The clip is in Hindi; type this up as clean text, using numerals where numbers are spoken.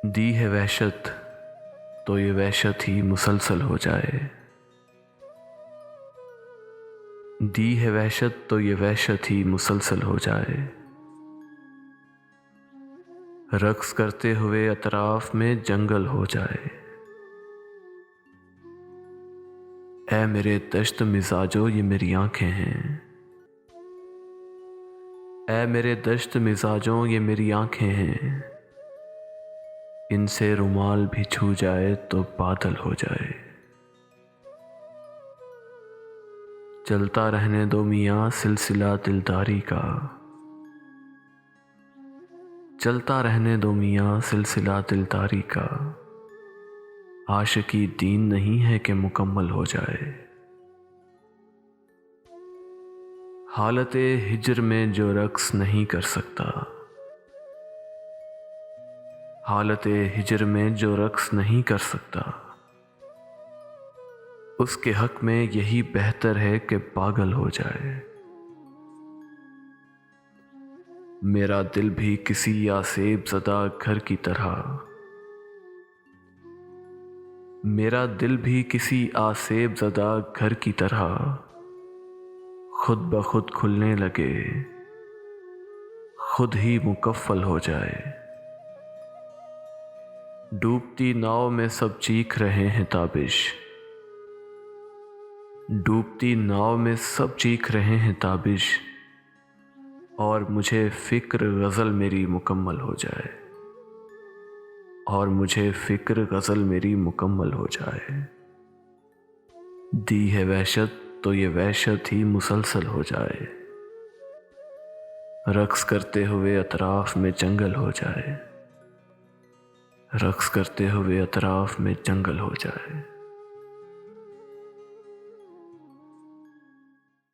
दी है वहशत तो ये वहशत ही मुसलसल हो जाए। दी है वहशत तो ये वहशत ही मुसलसल हो जाए। रक्स करते हुए अतराफ में जंगल हो जाए। ऐ मेरे दश्त मिजाजो ये मेरी आंखें हैं। ऐ मेरे दश्त मिजाजों ये मेरी आंखें हैं। इनसे रुमाल भी छू जाए तो बादल हो जाए। चलता रहने दो मियाँ सिलसिला दिलदारी का। चलता रहने दो मियाँ सिलसिला दिलदारी का। आशिकी दीन नहीं है कि मुकम्मल हो जाए। हालते हिज्र में जो रक्स नहीं कर सकता। हालते हिज्र में जो रक्स नहीं कर सकता। उसके हक में यही बेहतर है कि पागल हो जाए। मेरा दिल भी किसी यासेब ज़दा घर की तरह। मेरा दिल भी किसी आसेब ज़दा घर की तरह खुद ब खुद खुलने लगे, खुद ही मुकफ्फल हो जाए। डूबती नाव में सब चीख रहे हैं ताबिश। डूबती नाव में सब चीख रहे हैं ताबिश। और मुझे फ़िक्र गज़ल मेरी मुकम्मल हो जाए। और मुझे फ़िक्र गज़ल मेरी मुकम्मल हो जाए। दी है वहशत तो ये वहशत ही मुसलसल हो जाए। रक्स करते हुए अतराफ में जंगल हो जाए। रक्स करते हुए अतराफ में जंगल हो जाए।